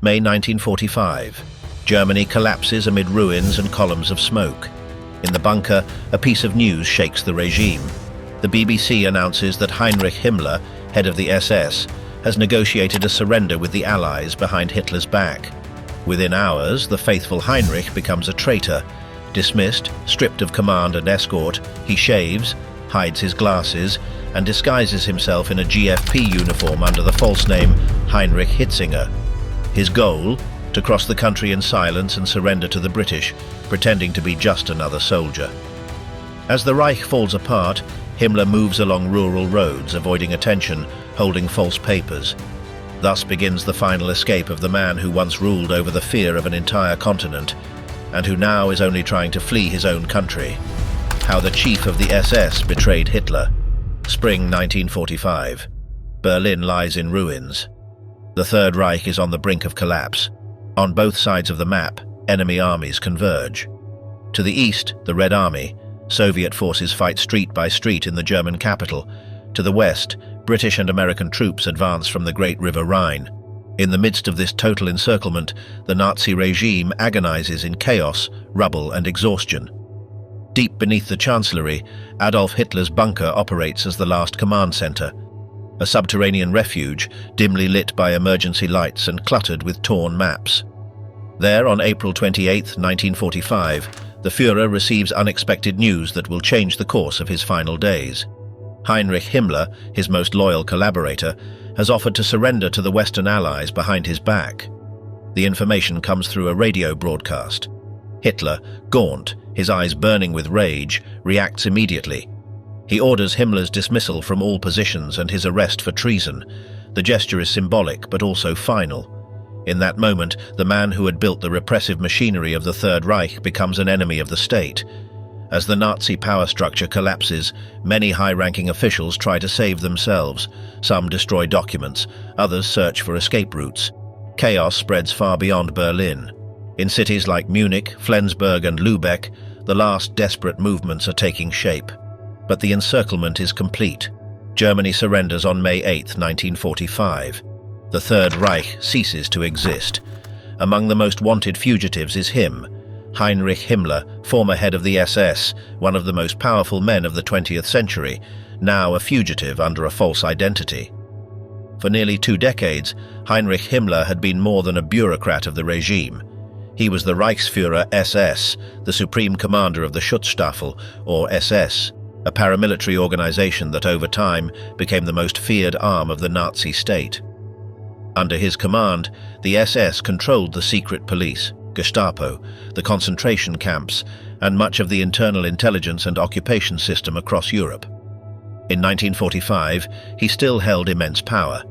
May 1945. Germany collapses amid ruins and columns of smoke. In the bunker, a piece of news shakes the regime. The BBC announces that Heinrich Himmler, head of the SS, has negotiated a surrender with the Allies behind Hitler's back. Within hours, the faithful Heinrich becomes a traitor. Dismissed, stripped of command and escort, he shaves, hides his glasses, and disguises himself in a GFP uniform under the false name Heinrich Himmler. His goal? To cross the country in silence and surrender to the British, pretending to be just another soldier. As the Reich falls apart, Himmler moves along rural roads, avoiding attention, holding false papers. Thus begins the final escape of the man who once ruled over the fear of an entire continent, and who now is only trying to flee his own country. How the chief of the SS betrayed Hitler. Spring 1945. Berlin lies in ruins. The Third Reich is on the brink of collapse. On both sides of the map, enemy armies converge. To the east, the Red Army. Soviet forces fight street by street in the German capital. To the west, British and American troops advance from the great river Rhine. In the midst of this total encirclement, the Nazi regime agonizes in chaos, rubble and exhaustion. Deep beneath the Chancellery, Adolf Hitler's bunker operates as the last command center. A subterranean refuge, dimly lit by emergency lights and cluttered with torn maps. There, on April 28, 1945, the Führer receives unexpected news that will change the course of his final days. Heinrich Himmler, his most loyal collaborator, has offered to surrender to the Western Allies behind his back. The information comes through a radio broadcast. Hitler, gaunt, his eyes burning with rage, reacts immediately. He orders Himmler's dismissal from all positions and his arrest for treason. The gesture is symbolic but also final. In that moment, the man who had built the repressive machinery of the Third Reich becomes an enemy of the state. As the Nazi power structure collapses, many high-ranking officials try to save themselves. Some destroy documents, others search for escape routes. Chaos spreads far beyond Berlin. In cities like Munich, Flensburg and Lübeck, the last desperate movements are taking shape. But the encirclement is complete. Germany surrenders on May 8, 1945. The Third Reich ceases to exist. Among the most wanted fugitives is him, Heinrich Himmler, former head of the SS, one of the most powerful men of the 20th century, now a fugitive under a false identity. For nearly 2 decades, Heinrich Himmler had been more than a bureaucrat of the regime. He was the Reichsführer SS, the supreme commander of the Schutzstaffel, or SS, a paramilitary organization that over time became the most feared arm of the Nazi state. Under his command, the SS controlled the secret police, Gestapo, the concentration camps, and much of the internal intelligence and occupation system across Europe. In 1945, he still held immense power,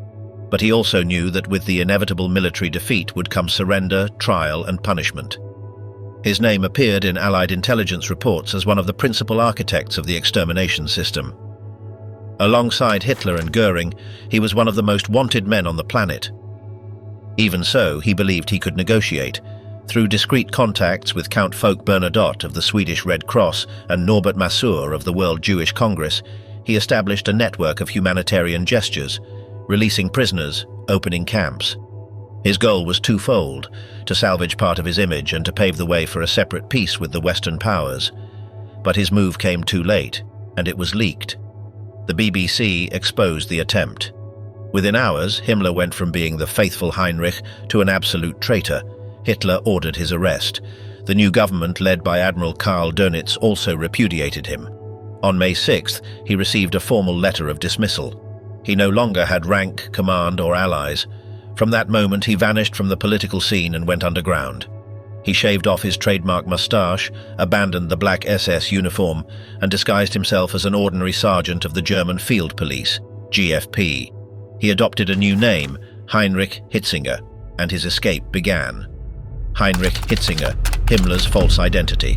but he also knew that with the inevitable military defeat would come surrender, trial, and punishment. His name appeared in Allied intelligence reports as one of the principal architects of the extermination system. Alongside Hitler and Goering, he was one of the most wanted men on the planet. Even so, he believed he could negotiate. Through discreet contacts with Count Folke Bernadotte of the Swedish Red Cross and Norbert Masur of the World Jewish Congress, he established a network of humanitarian gestures, releasing prisoners, opening camps. His goal was twofold: to salvage part of his image and to pave the way for a separate peace with the Western powers. But his move came too late, and it was leaked. The BBC exposed the attempt. Within hours, Himmler went from being the faithful Heinrich to an absolute traitor. Hitler ordered his arrest. The new government, led by Admiral Karl Dönitz, also repudiated him. On May 6th, he received a formal letter of dismissal. He no longer had rank, command, or allies. From that moment, he vanished from the political scene and went underground. He shaved off his trademark moustache, abandoned the black SS uniform, and disguised himself as an ordinary sergeant of the German Field Police, GFP. He adopted a new name, Heinrich Himmler, and his escape began. Heinrich Himmler, Himmler's false identity.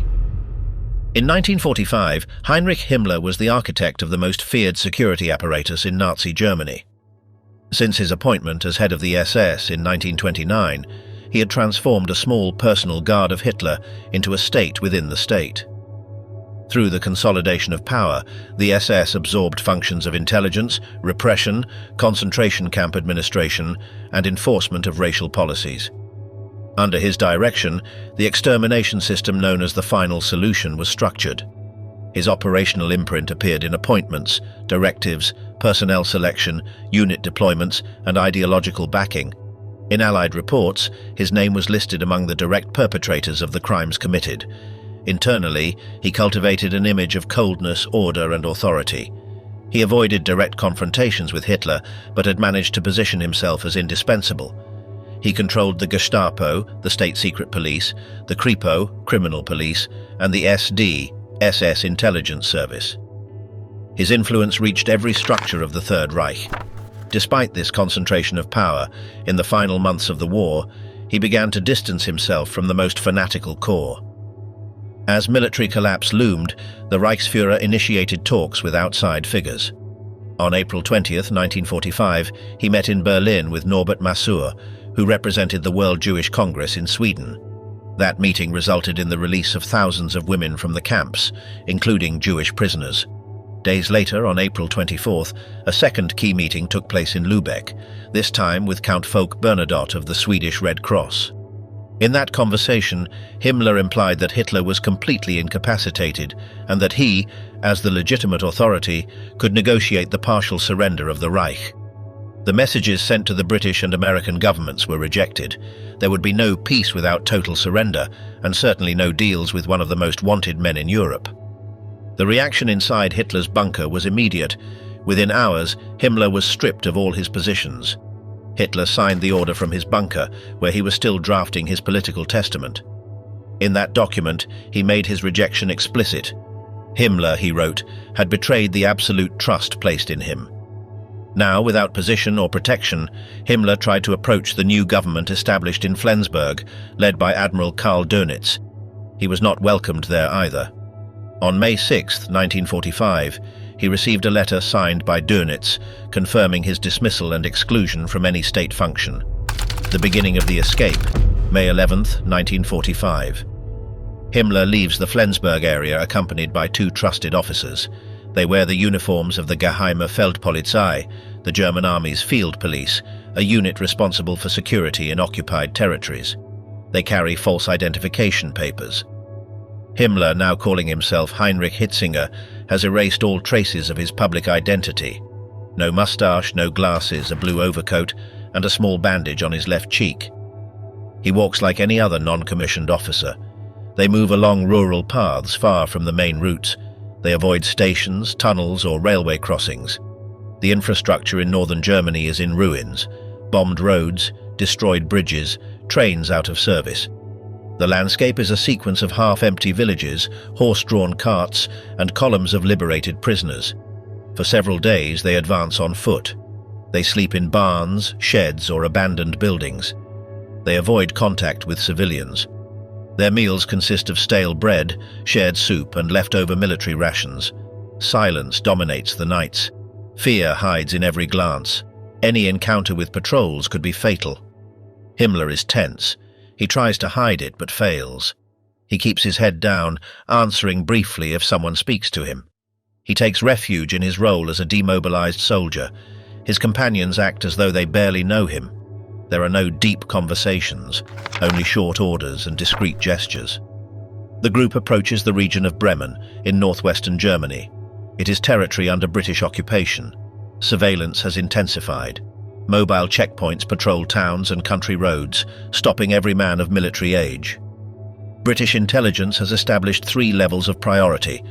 In 1945, Heinrich Himmler was the architect of the most feared security apparatus in Nazi Germany. Since his appointment as head of the SS in 1929, he had transformed a small personal guard of Hitler into a state within the state. Through the consolidation of power, the SS absorbed functions of intelligence, repression, concentration camp administration, and enforcement of racial policies. Under his direction, the extermination system known as the Final Solution was structured. His operational imprint appeared in appointments, directives, personnel selection, unit deployments, and ideological backing. In Allied reports, his name was listed among the direct perpetrators of the crimes committed. Internally, he cultivated an image of coldness, order, and authority. He avoided direct confrontations with Hitler, but had managed to position himself as indispensable. He controlled the Gestapo, the state secret police, the Kripo, criminal police, and the SD, SS intelligence service. His influence reached every structure of the Third Reich. Despite this concentration of power, in the final months of the war, he began to distance himself from the most fanatical core. As military collapse loomed, the Reichsführer initiated talks with outside figures. On April 20, 1945, he met in Berlin with Norbert Masur, who represented the World Jewish Congress in Sweden. That meeting resulted in the release of thousands of women from the camps, including Jewish prisoners. Days later, on April 24th, a second key meeting took place in Lübeck, this time with Count Folke Bernadotte of the Swedish Red Cross. In that conversation, Himmler implied that Hitler was completely incapacitated and that he, as the legitimate authority, could negotiate the partial surrender of the Reich. The messages sent to the British and American governments were rejected. There would be no peace without total surrender, and certainly no deals with one of the most wanted men in Europe. The reaction inside Hitler's bunker was immediate. Within hours, Himmler was stripped of all his positions. Hitler signed the order from his bunker, where he was still drafting his political testament. In that document, he made his rejection explicit. Himmler, he wrote, had betrayed the absolute trust placed in him. Now, without position or protection, Himmler tried to approach the new government established in Flensburg, led by Admiral Karl Dönitz. He was not welcomed there either. On May 6, 1945, he received a letter signed by Dönitz, confirming his dismissal and exclusion from any state function. The beginning of the escape, May 11, 1945. Himmler leaves the Flensburg area accompanied by two trusted officers. They wear the uniforms of the Geheime Feldpolizei, the German army's field police, a unit responsible for security in occupied territories. They carry false identification papers. Himmler, now calling himself Heinrich Himmler, has erased all traces of his public identity. No mustache, no glasses, a blue overcoat, and a small bandage on his left cheek. He walks like any other non-commissioned officer. They move along rural paths far from the main routes. They avoid stations, tunnels, or railway crossings. The infrastructure in northern Germany is in ruins. Bombed roads, destroyed bridges, trains out of service. The landscape is a sequence of half-empty villages, horse-drawn carts, and columns of liberated prisoners. For several days they advance on foot. They sleep in barns, sheds, or abandoned buildings. They avoid contact with civilians. Their meals consist of stale bread, shared soup, and leftover military rations. Silence dominates the nights. Fear hides in every glance. Any encounter with patrols could be fatal. Himmler is tense. He tries to hide it, but fails. He keeps his head down, answering briefly if someone speaks to him. He takes refuge in his role as a demobilized soldier. His companions act as though they barely know him. There are no deep conversations, only short orders and discreet gestures. The group approaches the region of Bremen, in northwestern Germany. It is territory under British occupation. Surveillance has intensified. Mobile checkpoints patrol towns and country roads, stopping every man of military age. British intelligence has established 3 levels of priority: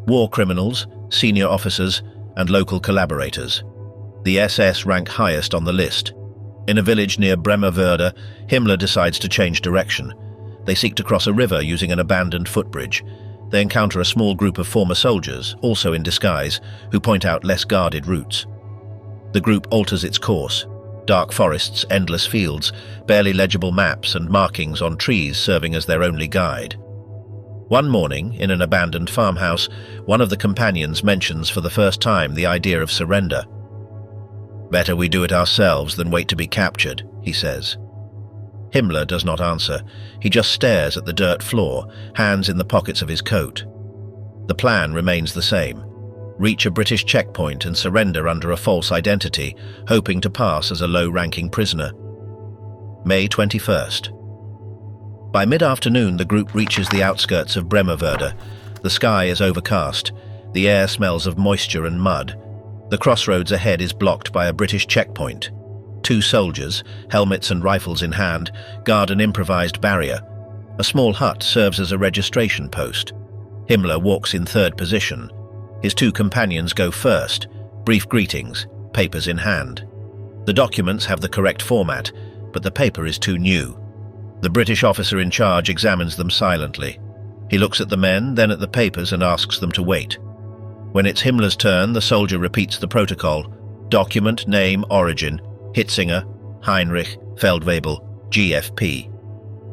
war criminals, senior officers, and local collaborators. The SS rank highest on the list. In a village near Bremerwörde, Himmler decides to change direction. They seek to cross a river using an abandoned footbridge. They encounter a small group of former soldiers, also in disguise, who point out less guarded routes. The group alters its course. Dark forests, endless fields, barely legible maps and markings on trees serving as their only guide. One morning, in an abandoned farmhouse, one of the companions mentions for the first time the idea of surrender. "Better we do it ourselves than wait to be captured," he says. Himmler does not answer. He just stares at the dirt floor, hands in the pockets of his coat. The plan remains the same. Reach a British checkpoint and surrender under a false identity, hoping to pass as a low-ranking prisoner. May 21st. By mid-afternoon, the group reaches the outskirts of Bremerwörde. The sky is overcast. The air smells of moisture and mud. The crossroads ahead is blocked by a British checkpoint. 2 soldiers, helmets and rifles in hand, guard an improvised barrier. A small hut serves as a registration post. Himmler walks in third position. His 2 companions go first. Brief greetings, papers in hand. The documents have the correct format, but the paper is too new. The British officer in charge examines them silently. He looks at the men, then at the papers, and asks them to wait. When it's Himmler's turn, the soldier repeats the protocol. Document, name, origin, Hitzinger, Heinrich, Feldwebel, GFP.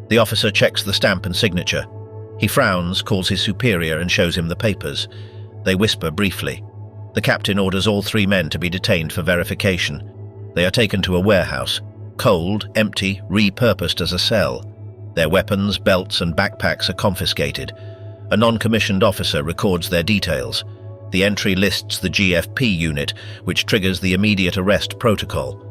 The officer checks the stamp and signature. He frowns, calls his superior, and shows him the papers. They whisper briefly. The captain orders all 3 men to be detained for verification. They are taken to a warehouse. Cold, empty, repurposed as a cell. Their weapons, belts and backpacks are confiscated. A non-commissioned officer records their details. The entry lists the GFP unit, which triggers the immediate arrest protocol.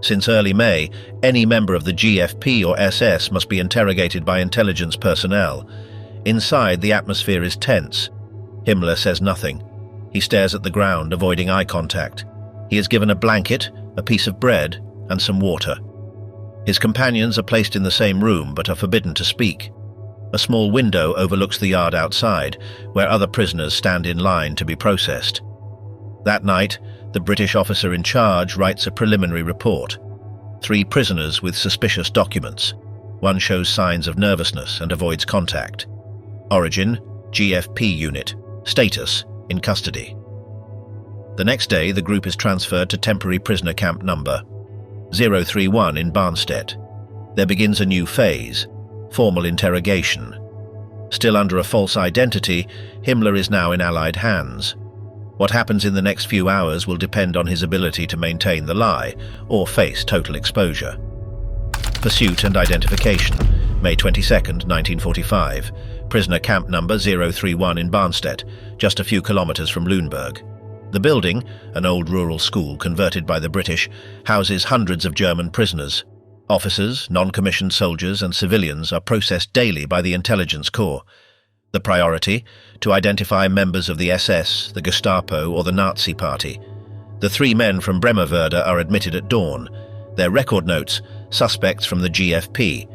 Since early May, any member of the GFP or SS must be interrogated by intelligence personnel. Inside, the atmosphere is tense. Himmler says nothing. He stares at the ground, avoiding eye contact. He is given a blanket, a piece of bread, and some water. His companions are placed in the same room but are forbidden to speak. A small window overlooks the yard outside, where other prisoners stand in line to be processed. That night, the British officer in charge writes a preliminary report. 3 prisoners with suspicious documents. 1 shows signs of nervousness and avoids contact. Origin, GFP unit. Status, in custody. The next day, the group is transferred to temporary prisoner camp number 031 in Barnstedt. There begins a new phase, formal interrogation. Still under a false identity, Himmler is now in Allied hands. What happens in the next few hours will depend on his ability to maintain the lie or face total exposure. Pursuit and identification, May 22, 1945. Prisoner camp number 031 in Barnstedt, just a few kilometers from Lüneburg. The building, an old rural school converted by the British, houses hundreds of German prisoners. Officers, non-commissioned soldiers and civilians are processed daily by the intelligence corps. The priority? To identify members of the SS, the Gestapo or the Nazi Party. The 3 men from Bremerwörde are admitted at dawn. Their record notes, suspects from the GFP.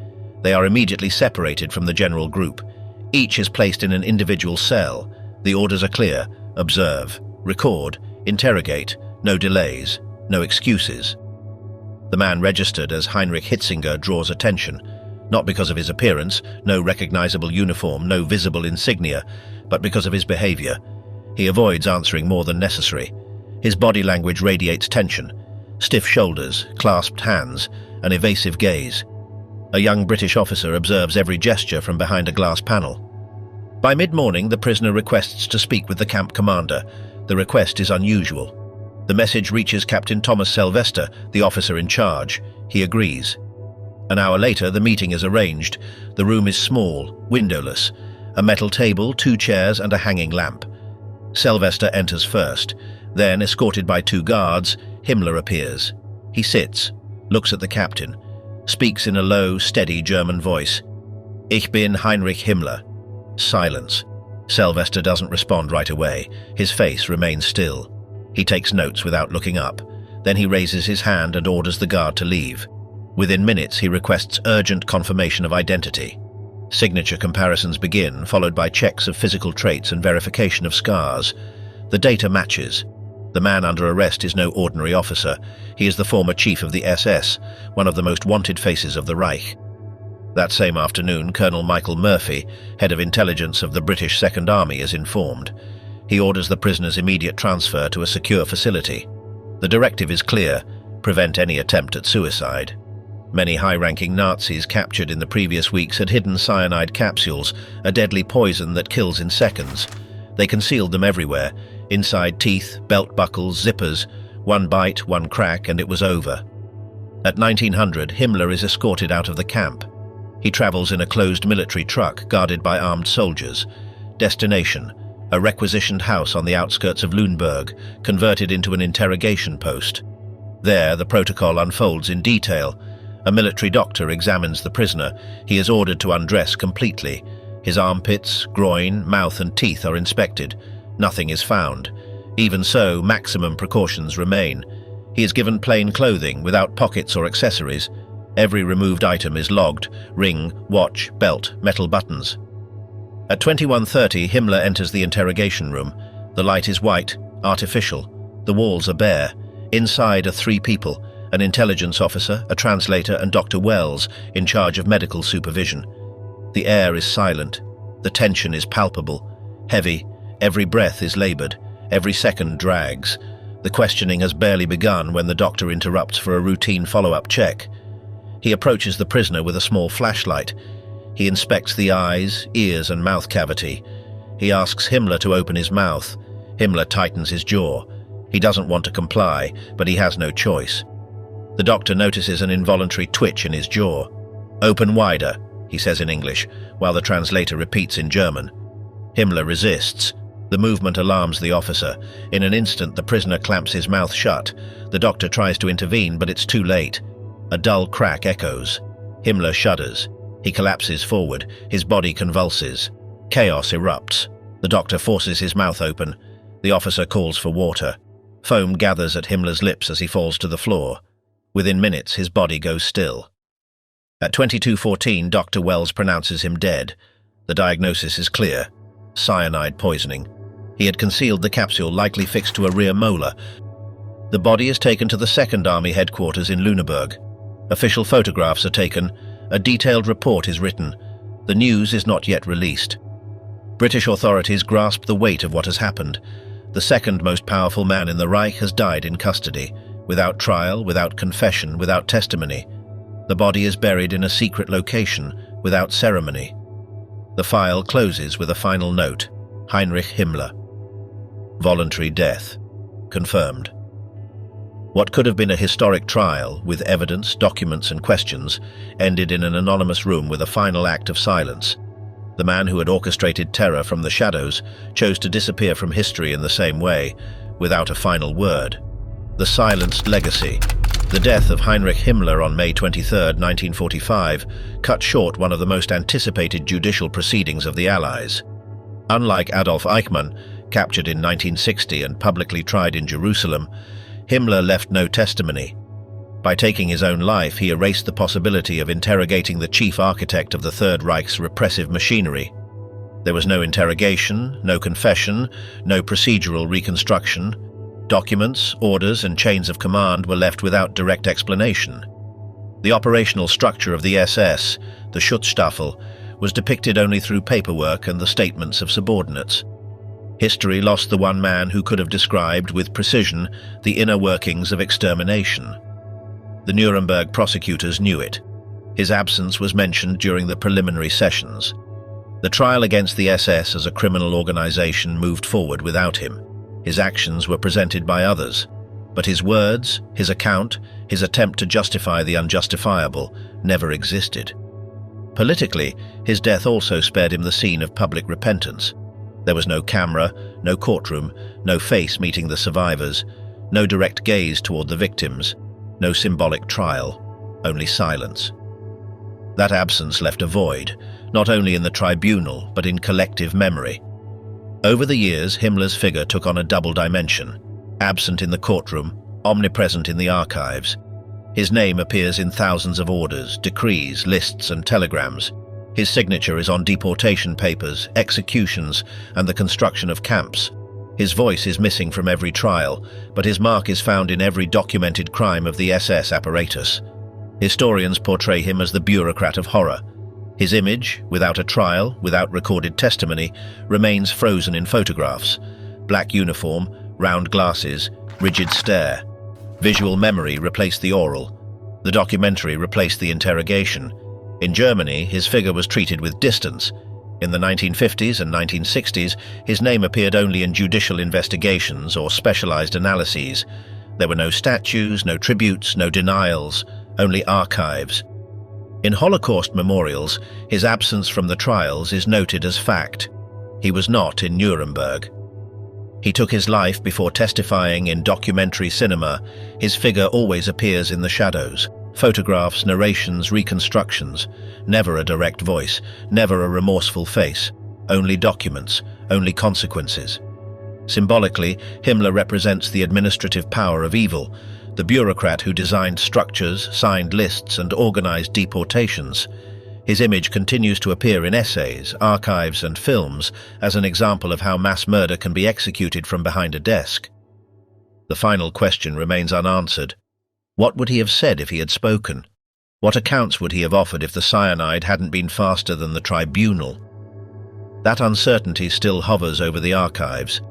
They are immediately separated from the general group. Each is placed in an individual cell. The orders are clear: observe, record, interrogate, no delays, no excuses. The man registered as Heinrich Himmler draws attention, not because of his appearance, no recognizable uniform, no visible insignia, but because of his behavior. He avoids answering more than necessary. His body language radiates tension: stiff shoulders, clasped hands, an evasive gaze. A young British officer observes every gesture from behind a glass panel. By mid-morning, the prisoner requests to speak with the camp commander. The request is unusual. The message reaches Captain Thomas Sylvester, the officer in charge. He agrees. An hour later, the meeting is arranged. The room is small, windowless. A metal table, 2 chairs and a hanging lamp. Sylvester enters first. Then, escorted by 2 guards, Himmler appears. He sits, looks at the captain, speaks in a low, steady German voice. Ich bin Heinrich Himmler. Silence. Sylvester doesn't respond right away. His face remains still. He takes notes without looking up. Then he raises his hand and orders the guard to leave. Within minutes, he requests urgent confirmation of identity. Signature comparisons begin, followed by checks of physical traits and verification of scars. The data matches. The man under arrest is no ordinary officer. He is the former chief of the SS, one of the most wanted faces of the Reich. That same afternoon, Colonel Michael Murphy, head of intelligence of the British Second Army, is informed. He orders the prisoner's immediate transfer to a secure facility. The directive is clear: prevent any attempt at suicide. Many high-ranking Nazis captured in the previous weeks had hidden cyanide capsules, a deadly poison that kills in seconds. They concealed them everywhere, inside teeth, belt buckles, zippers. 1 bite, 1 crack, and it was over. At 1900, Himmler is escorted out of the camp. He travels in a closed military truck guarded by armed soldiers. Destination: a requisitioned house on the outskirts of Lüneburg, converted into an interrogation post. There, the protocol unfolds in detail. A military doctor examines the prisoner. He is ordered to undress completely. His armpits, groin, mouth and teeth are inspected. Nothing is found. Even so, maximum precautions remain. He is given plain clothing without pockets or accessories. Every removed item is logged: ring, watch, belt, metal buttons. At 21:30, Himmler enters the interrogation room. The light is white, artificial. The walls are bare. Inside are 3 people: an intelligence officer, a translator, and Dr. Wells, in charge of medical supervision. The air is silent. The tension is palpable, heavy. Every breath is labored. Every second drags. The questioning has barely begun when the doctor interrupts for a routine follow-up check. He approaches the prisoner with a small flashlight. He inspects the eyes, ears, and mouth cavity. He asks Himmler to open his mouth. Himmler tightens his jaw. He doesn't want to comply, but he has no choice. The doctor notices an involuntary twitch in his jaw. "Open wider," he says in English, while the translator repeats in German. Himmler resists. The movement alarms the officer. In an instant, the prisoner clamps his mouth shut. The doctor tries to intervene, but it's too late. A dull crack echoes. Himmler shudders. He collapses forward. His body convulses. Chaos erupts. The doctor forces his mouth open. The officer calls for water. Foam gathers at Himmler's lips as he falls to the floor. Within minutes, his body goes still. At 22:14, Dr. Wells pronounces him dead. The diagnosis is clear: cyanide poisoning. He had concealed the capsule, likely fixed to a rear molar. The body is taken to the 2nd Army headquarters in Lüneburg. Official photographs are taken. A detailed report is written. The news is not yet released. British authorities grasp the weight of what has happened. The second most powerful man in the Reich has died in custody, without trial, without confession, without testimony. The body is buried in a secret location, without ceremony. The file closes with a final note: Heinrich Himmler. Voluntary death. Confirmed. What could have been a historic trial, with evidence, documents and questions, ended in an anonymous room with a final act of silence. The man who had orchestrated terror from the shadows chose to disappear from history in the same way, without a final word. The silenced legacy. The death of Heinrich Himmler on May 23, 1945, cut short one of the most anticipated judicial proceedings of the Allies. Unlike Adolf Eichmann, captured in 1960 and publicly tried in Jerusalem, Himmler left no testimony. By taking his own life, he erased the possibility of interrogating the chief architect of the Third Reich's repressive machinery. There was no interrogation, no confession, no procedural reconstruction. Documents, orders, and chains of command were left without direct explanation. The operational structure of the SS, the Schutzstaffel, was depicted only through paperwork and the statements of subordinates. History lost the one man who could have described with precision the inner workings of extermination. The Nuremberg prosecutors knew it. His absence was mentioned during the preliminary sessions. The trial against the SS as a criminal organization moved forward without him. His actions were presented by others, but his words, his account, his attempt to justify the unjustifiable never existed. Politically, his death also spared him the scene of public repentance. There was no camera, no courtroom, no face meeting the survivors, no direct gaze toward the victims, no symbolic trial, only silence. That absence left a void, not only in the tribunal, but in collective memory. Over the years, Himmler's figure took on a double dimension: absent in the courtroom, omnipresent in the archives. His name appears in thousands of orders, decrees, lists, and telegrams. His signature is on deportation papers, executions, and the construction of camps. His voice is missing from every trial, but his mark is found in every documented crime of the SS apparatus. Historians portray him as the bureaucrat of horror. His image, without a trial, without recorded testimony, remains frozen in photographs. Black uniform, round glasses, rigid stare. Visual memory replaced the oral. The documentary replaced the interrogation. In Germany, his figure was treated with distance. In the 1950s and 1960s, his name appeared only in judicial investigations or specialized analyses. There were no statues, no tributes, no denials, only archives. In Holocaust memorials, his absence from the trials is noted as fact. He was not in Nuremberg. He took his life before testifying in documentary cinema. His figure always appears in the shadows. Photographs, narrations, reconstructions. Never a direct voice, never a remorseful face. Only documents, only consequences. Symbolically, Himmler represents the administrative power of evil, the bureaucrat who designed structures, signed lists, and organized deportations. His image continues to appear in essays, archives, and films as an example of how mass murder can be executed from behind a desk. The final question remains unanswered. What would he have said if he had spoken? What accounts would he have offered if the cyanide hadn't been faster than the tribunal? That uncertainty still hovers over the archives.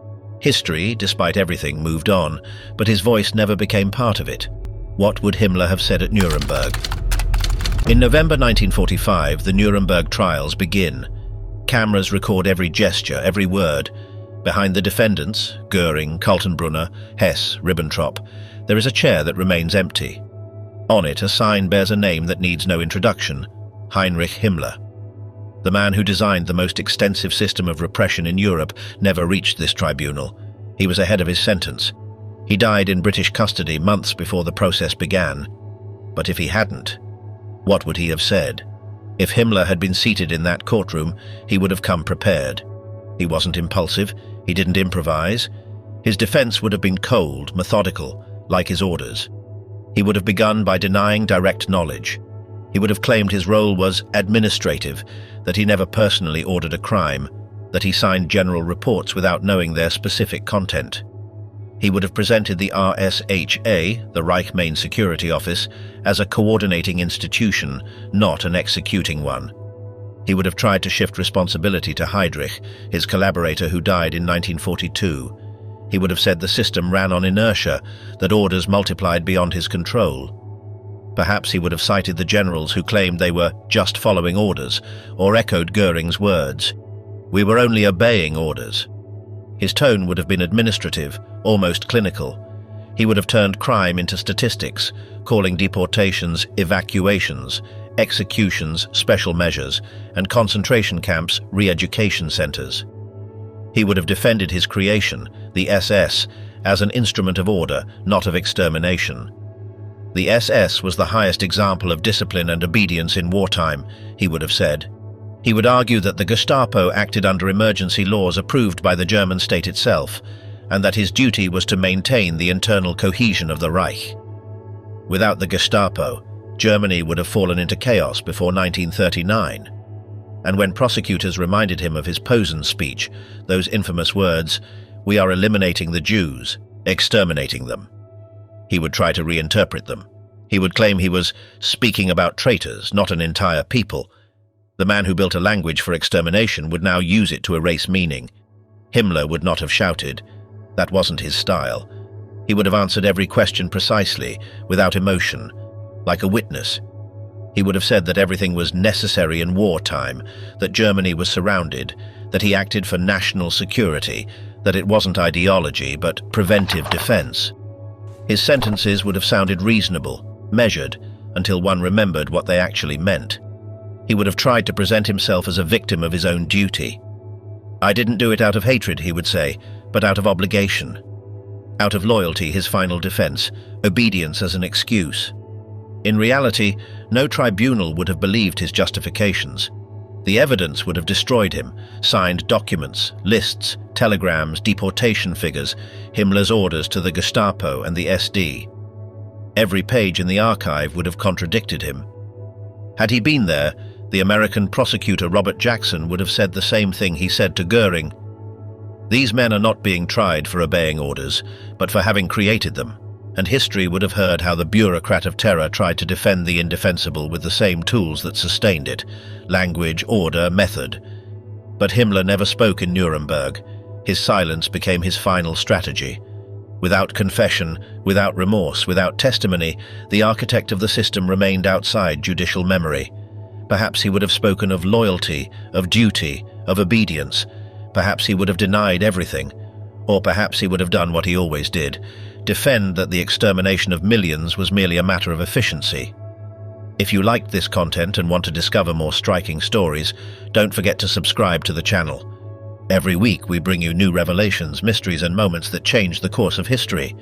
History, despite everything, moved on, but his voice never became part of it. What would Himmler have said at Nuremberg? In November 1945, the Nuremberg trials begin. Cameras record every gesture, every word. Behind the defendants, Göring, Kaltenbrunner, Hess, Ribbentrop, there is a chair that remains empty. On it, a sign bears a name that needs no introduction: Heinrich Himmler. The man who designed the most extensive system of repression in Europe never reached this tribunal. He was ahead of his sentence. He died in British custody months before the process began. But if he hadn't, what would he have said? If Himmler had been seated in that courtroom, he would have come prepared. He wasn't impulsive, he didn't improvise. His defense would have been cold, methodical, like his orders. He would have begun by denying direct knowledge. He would have claimed his role was administrative, that he never personally ordered a crime, that he signed general reports without knowing their specific content. He would have presented the RSHA, the Reich Main Security Office, as a coordinating institution, not an executing one. He would have tried to shift responsibility to Heydrich, his collaborator who died in 1942. He would have said the system ran on inertia, that orders multiplied beyond his control. Perhaps he would have cited the generals who claimed they were just following orders, or echoed Göring's words. "We were only obeying orders." His tone would have been administrative, almost clinical. He would have turned crime into statistics, calling deportations evacuations, executions special measures, and concentration camps re-education centers. He would have defended his creation, the SS, as an instrument of order, not of extermination. The SS was the highest example of discipline and obedience in wartime, he would have said. He would argue that the Gestapo acted under emergency laws approved by the German state itself, and that his duty was to maintain the internal cohesion of the Reich. Without the Gestapo, Germany would have fallen into chaos before 1939. And when prosecutors reminded him of his Posen speech, those infamous words, "We are eliminating the Jews, exterminating them," he would try to reinterpret them. He would claim he was speaking about traitors, not an entire people. The man who built a language for extermination would now use it to erase meaning. Himmler would not have shouted. That wasn't his style. He would have answered every question precisely, without emotion, like a witness. He would have said that everything was necessary in wartime, that Germany was surrounded, that he acted for national security, that it wasn't ideology but preventive defense. His sentences would have sounded reasonable, measured, until one remembered what they actually meant. He would have tried to present himself as a victim of his own duty. "I didn't do it out of hatred," he would say, "but out of obligation." Out of loyalty, his final defense, obedience as an excuse. In reality, no tribunal would have believed his justifications. The evidence would have destroyed him: signed documents, lists, telegrams, deportation figures, Himmler's orders to the Gestapo and the SD. Every page in the archive would have contradicted him. Had he been there, the American prosecutor Robert Jackson would have said the same thing he said to Göring. "These men are not being tried for obeying orders, but for having created them," and history would have heard how the bureaucrat of terror tried to defend the indefensible with the same tools that sustained it: language, order, method. But Himmler never spoke in Nuremberg. His silence became his final strategy. Without confession, without remorse, without testimony, the architect of the system remained outside judicial memory. Perhaps he would have spoken of loyalty, of duty, of obedience. Perhaps he would have denied everything. Or perhaps he would have done what he always did: defend that the extermination of millions was merely a matter of efficiency. If you liked this content and want to discover more striking stories, don't forget to subscribe to the channel. Every week we bring you new revelations, mysteries, and moments that change the course of history.